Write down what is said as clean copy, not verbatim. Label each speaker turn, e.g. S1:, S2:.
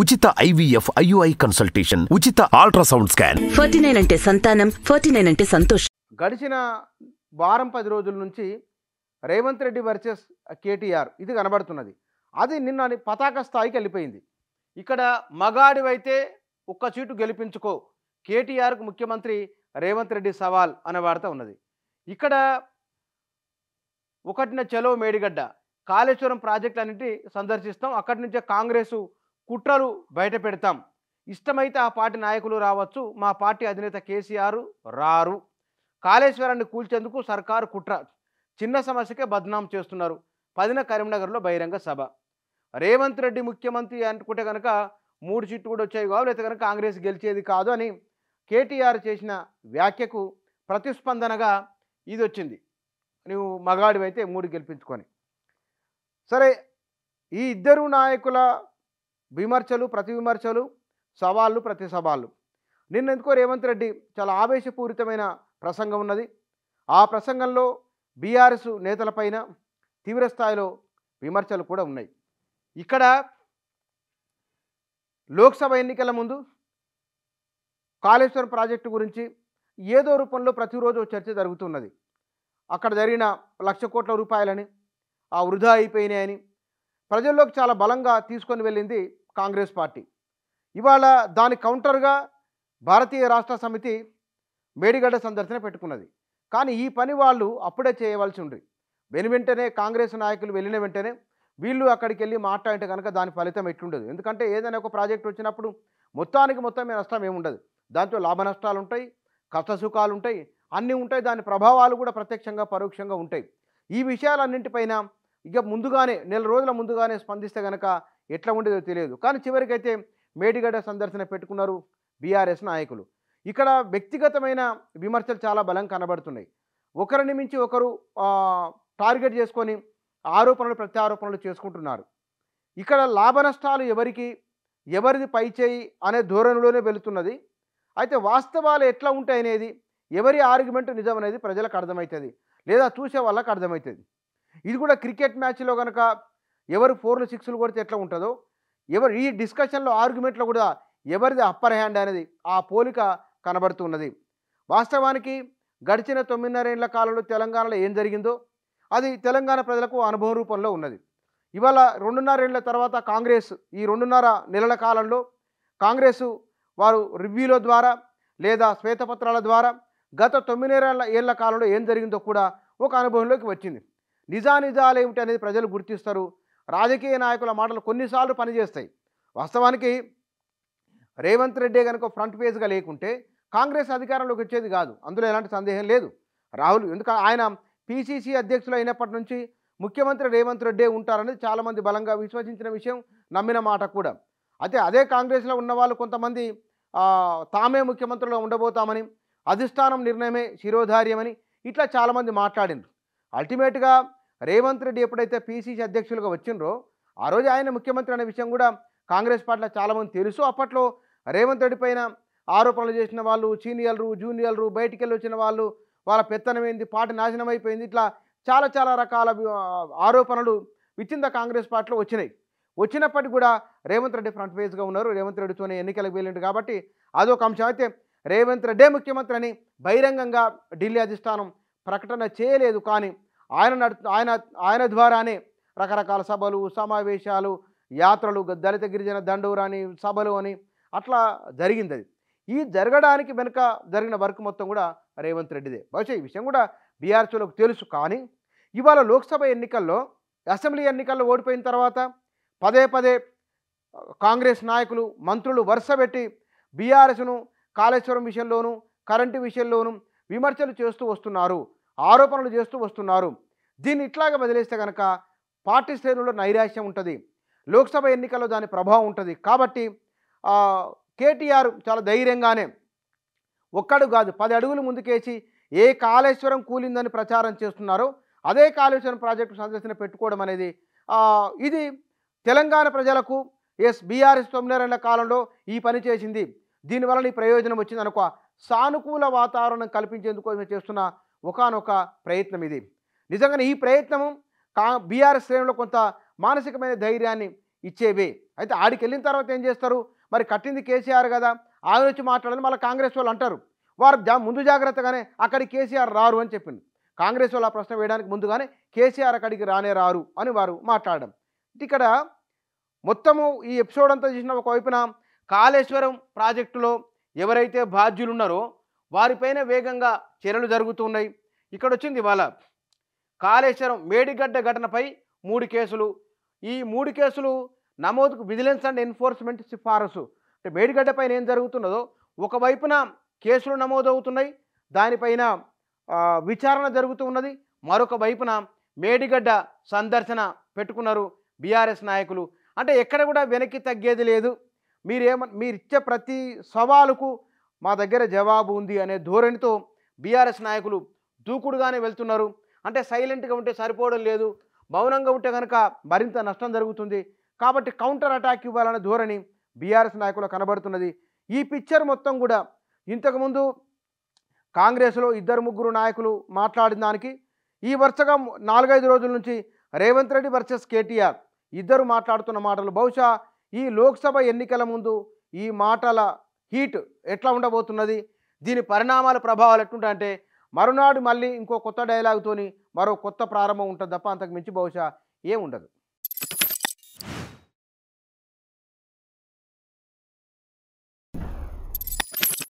S1: ఉచిత IVF IUI consultation, ఉచిత ultrasound scan.
S2: 49 అంటే సంతానం, 49 అంటే సంతోషం.
S3: గడిచిన వారం 10 రోజుల నుంచి రేవంత్ రెడ్డి వర్సెస్ కేటీఆర్ ఇది కనబడుతున్నది. అది నిన్న పతాక స్థాయికి వెళ్ళిపోయింది. ఇక్కడ మగాడివైతే ఒక్క సీటు గెలిపించుకో, కేటీఆర్కు ముఖ్యమంత్రి రేవంత్ రెడ్డి సవాల్ అనే వార్త ఉన్నది. ఇక్కడ ఒకటిన చలో మేడిగడ్డ, కాళేశ్వరం ప్రాజెక్టులన్నింటి సందర్శిస్తాం, అక్కడి నుంచే కాంగ్రెసు కుట్రలు బయట పెడతాం, ఇష్టమైతే ఆ పార్టీ నాయకులు రావచ్చు, మా పార్టీ అధినేత కేసీఆర్ రారు, కాళేశ్వరాన్ని కూల్చేందుకు సర్కారు కుట్ర, చిన్న సమస్యకే బద్నాం చేస్తున్నారు. 10న కరీంనగర్లో బహిరంగ సభ. రేవంత్ రెడ్డి ముఖ్యమంత్రి అనుకుంటే కనుక 3 సీట్లు కూడా వచ్చాయి కావు, లేకపోతే కనుక కాంగ్రెస్ గెలిచేది కాదు అని కేటీఆర్ చేసిన వ్యాఖ్యకు ప్రతిస్పందనగా ఇది వచ్చింది. నువ్వు మగాడివైతే 3 గెలిపించుకొని. సరే, ఈ ఇద్దరు నాయకుల విమర్శలు, ప్రతి విమర్శలు, సవాళ్ళు, ప్రతి సవాళ్ళు. నిన్న ఎందుకో రేవంత్ రెడ్డి చాలా ఆవేశపూరితమైన ప్రసంగం ఉన్నది. ఆ ప్రసంగంలో బీఆర్ఎస్ నేతలపైన తీవ్రస్థాయిలో విమర్శలు కూడా ఉన్నాయి. ఇక్కడ లోక్సభ ఎన్నికల ముందు కాళేశ్వరం ప్రాజెక్టు గురించి ఏదో రూపంలో ప్రతిరోజు చర్చ జరుగుతున్నది. అక్కడ జరిగిన 1,00,000 కోట్ల రూపాయలని ఆ వృధా అయిపోయినాయని ప్రజల్లోకి చాలా బలంగా తీసుకొని వెళ్ళింది కాంగ్రెస్ పార్టీ. ఇవాళ దాని కౌంటర్గా భారతీయ రాష్ట్ర సమితి మేడిగడ్డ సందర్శన పెట్టుకున్నది. కానీ ఈ పని వాళ్ళు అప్పుడే చేయవలసి ఉంది. వెంటనే కాంగ్రెస్ నాయకులు వెళ్ళిన వెంటనే వీళ్ళు అక్కడికి వెళ్ళి మాట్లాడితే కనుక దాని ఫలితం ఎట్లుండదు. ఎందుకంటే ఏదైనా ఒక ప్రాజెక్ట్ వచ్చినప్పుడు మొత్తానికి నష్టం ఏముండదు. దాంట్లో లాభ నష్టాలు ఉంటాయి, కష్టసుఖాలు ఉంటాయి, అన్నీ ఉంటాయి. దాని ప్రభావాలు కూడా ప్రత్యక్షంగా పరోక్షంగా ఉంటాయి. ఈ విషయాలన్నింటిపైన ఇక ముందుగానే నెల రోజుల ముందుగానే స్పందిస్తే కనుక ఎట్లా ఉండేదో తెలియదు. కానీ చివరికైతే మేడిగడ్డ సందర్శన పెట్టుకున్నారు బీఆర్ఎస్ నాయకులు. ఇక్కడ వ్యక్తిగతమైన విమర్శలు చాలా బలం కనబడుతున్నాయి. ఒకరిని మించి ఒకరు టార్గెట్ చేసుకొని ఆరోపణలు ప్రత్యారోపణలు చేసుకుంటున్నారు. ఇక్కడ లాభ నష్టాలు ఎవరిది పై చేయి అనే ధోరణిలోనే వెళుతున్నది. అయితే వాస్తవాలు ఎట్లా ఉంటాయనేది, ఎవరి ఆర్గ్యుమెంట్ నిజం అనేది ప్రజలకు అర్థమవుతుంది, లేదా చూసే వాళ్ళకి అర్థమవుతుంది. ఇది కూడా క్రికెట్ మ్యాచ్లో కనుక ఎవరు 4లు 6లు కొడితే ఎట్లా ఉంటుందో, ఈ డిస్కషన్లో ఆర్గ్యుమెంట్లో కూడా ఎవరిది అప్పర్ హ్యాండ్ అనేది ఆ పోలిక కనబడుతున్నది. వాస్తవానికి గడిచిన 9.5 ఏళ్ల కాలంలో తెలంగాణలో ఏం జరిగిందో అది తెలంగాణ ప్రజలకు అనుభవం రూపంలో ఉన్నది. ఇవాళ 2.5 ఏళ్ల తర్వాత కాంగ్రెస్ ఈ 2.5 నెలల కాలంలో కాంగ్రెస్ వారు రివ్యూల ద్వారా లేదా శ్వేతపత్రాల ద్వారా గత 9 ఏళ్ల కాలంలో ఏం జరిగిందో కూడా ఒక అనుభవంలోకి వచ్చింది. నిజానిజాలు ఏమిటి అనేది ప్రజలు గుర్తిస్తారు. రాజకీయ నాయకుల మాటలు కొన్నిసార్లు పనిచేస్తాయి. వాస్తవానికి రేవంత్ రెడ్డి కనుక ఫ్రంట్ పేజ్గా లేకుంటే కాంగ్రెస్ అధికారంలోకి వచ్చేది కాదు, అందులో ఎలాంటి సందేహం లేదు. రాహుల్ ఎందుకంటే ఆయన PCC అధ్యక్షులు అయినప్పటి నుంచి ముఖ్యమంత్రి రేవంత్ రెడ్డి ఉంటారనేది చాలామంది బలంగా విశ్వసించిన విషయం, నమ్మిన మాట కూడా. అయితే అదే కాంగ్రెస్లో ఉన్న వాళ్ళు కొంతమంది తామే ముఖ్యమంత్రిలో ఉండబోతామని, అధిష్టానం నిర్ణయమే శిరోధార్యమని ఇట్లా చాలామంది మాట్లాడిండ్రు. అల్టిమేట్గా రేవంత్ రెడ్డి ఎప్పుడైతే PCC అధ్యక్షులుగా వచ్చిండ్రో ఆ రోజు ఆయన ముఖ్యమంత్రి అనే విషయం కూడా కాంగ్రెస్ పార్టీలో చాలామంది తెలుసు. అప్పట్లో రేవంత్ రెడ్డి పైన ఆరోపణలు చేసిన వాళ్ళు, సీనియర్లు జూనియర్లు, బయటికి వెళ్ళి వచ్చిన వాళ్ళు, వాళ్ళ పెత్తనం ఏంది, పార్టీ నాశనం అయిపోయింది, ఇట్లా చాలా రకాల ఆరోపణలు విచ్చింద కాంగ్రెస్ పార్టీలో వచ్చినప్పటికీ కూడా రేవంత్ రెడ్డి ఫ్రంట్ పేజ్గా ఉన్నారు. రేవంత్ రెడ్డితోనే ఎన్నికలకు వెళ్ళిండు కాబట్టి అదొక అంశం. అయితే రేవంత్ రెడ్డే ముఖ్యమంత్రి అని బహిరంగంగా ఢిల్లీ అధిష్టానం ప్రకటన చేయలేదు. కానీ ఆయన ద్వారానే రకరకాల సభలు, సమావేశాలు, యాత్రలు, దళిత గిరిజన దండోరాని సభలు అని అట్లా జరిగింది. అది ఈ జరగడానికి వెనుక జరిగిన వర్క్ మొత్తం కూడా రేవంత్ రెడ్డిదే. బహుశా ఈ విషయం కూడా బీఆర్ఎస్లకు తెలుసు. కానీ ఇవాళ లోక్సభ ఎన్నికల్లో, అసెంబ్లీ ఎన్నికల్లో ఓడిపోయిన తర్వాత పదే కాంగ్రెస్ నాయకులు, మంత్రులు వరుసపెట్టి బీఆర్ఎస్ను కాళేశ్వరం విషయంలోనూ కరెంటు విషయంలోనూ విమర్శలు చేస్తూ వస్తున్నారు, ఆరోపణలు చేస్తూ వస్తున్నారు. దీన్ని ఇట్లాగా వదిలేస్తే కనుక పార్టీ శ్రేణుల్లో నైరాశ్యం ఉంటుంది, లోక్సభ ఎన్నికల్లో దాని ప్రభావం ఉంటుంది. కాబట్టి కేటీఆర్ చాలా ధైర్యంగానే ఒక్కడు కాదు 10 అడుగులు ముందుకేసి ఏ కాళేశ్వరం కూలిందని ప్రచారం చేస్తున్నారో అదే కాళేశ్వరం ప్రాజెక్టు సందర్శన పెట్టుకోవడం అనేది ఇది తెలంగాణ ప్రజలకు బీఆర్ఎస్ 9 ఏళ్ల కాలంలో ఈ పని చేసింది, దీనివల్ల ఈ ప్రయోజనం వచ్చింది అనుకో సానుకూల వాతావరణం కల్పించేందుకు చేస్తున్న ఒకానొక ప్రయత్నం ఇది. నిజంగానే ఈ ప్రయత్నం బీఆర్ఎస్ శ్రేణుల్లో కొంత మానసికమైన ధైర్యాన్ని ఇచ్చేవే. అయితే ఆడికి వెళ్ళిన తర్వాత ఏం చేస్తారు, మరి కట్టింది కేసీఆర్ కదా, ఆయన వచ్చి మాట్లాడాలని మళ్ళీ కాంగ్రెస్ వాళ్ళు అంటారు. వారు ముందు జాగ్రత్తగానే అక్కడికి కేసీఆర్ రారు అని చెప్పింది. కాంగ్రెస్ వాళ్ళు ఆ ప్రశ్న వేయడానికి ముందుగానే కేసీఆర్ అక్కడికి రానే రారు అని వారు మాట్లాడడం. ఇక్కడ మొత్తము ఈ ఎపిసోడ్ అంతా చూసిన ఒకవైపున కాళేశ్వరం ప్రాజెక్టులో ఎవరైతే బాధ్యులు ఉన్నారో వారిపైన వేగంగా చర్యలు జరుగుతున్నాయి. ఇక్కడ వచ్చింది ఇవాళ కాళేశ్వరం మేడిగడ్డ ఘటనపై 3 కేసులు. ఈ 3 కేసులు నమోదుకు విజిలెన్స్ అండ్ ఎన్ఫోర్స్మెంట్ సిఫారసు. అంటే మేడిగడ్డ పైన ఏం జరుగుతున్నదో ఒకవైపున కేసులు నమోదవుతున్నాయి, దానిపైన విచారణ జరుగుతూ ఉన్నది. మరొక వైపున మేడిగడ్డ సందర్శన పెట్టుకున్నారు బీఆర్ఎస్ నాయకులు. అంటే ఎక్కడ కూడా వెనక్కి తగ్గేది లేదు, మీరిచ్చే ప్రతి సవాలుకు మా దగ్గర జవాబు ఉంది అనే ధోరణితో బీఆర్ఎస్ నాయకులు దూకుడుగానే వెళ్తున్నారు. అంటే సైలెంట్గా ఉంటే సరిపోవడం లేదు, మౌనంగా ఉంటే కనుక మరింత నష్టం జరుగుతుంది. కాబట్టి కౌంటర్ అటాక్ ఇవ్వాలనే ధోరణి బీఆర్ఎస్ నాయకులు కనబడుతున్నది. ఈ పిక్చర్ మొత్తం కూడా ఇంతకుముందు కాంగ్రెస్లో 2-3 నాయకులు మాట్లాడిన దానికి ఈ వరుసగా 4-5 రోజుల నుంచి రేవంత్ రెడ్డి వర్సెస్ కేటీఆర్ ఇద్దరు మాట్లాడుతున్న మాటలు బహుశా ఈ లోక్సభ ఎన్నికల ముందు ఈ మాటల హీట్ ఎట్లా ఉండబోతున్నది, దీని పరిణామాల ప్రభావాలు ఎట్లుంటాయంటే మరునాడు మళ్ళీ ఇంకో కొత్త డైలాగుతోని మరో కొత్త ప్రారంభం ఉంటుంది తప్ప అంతకు మించి బహుశా ఏముండదు.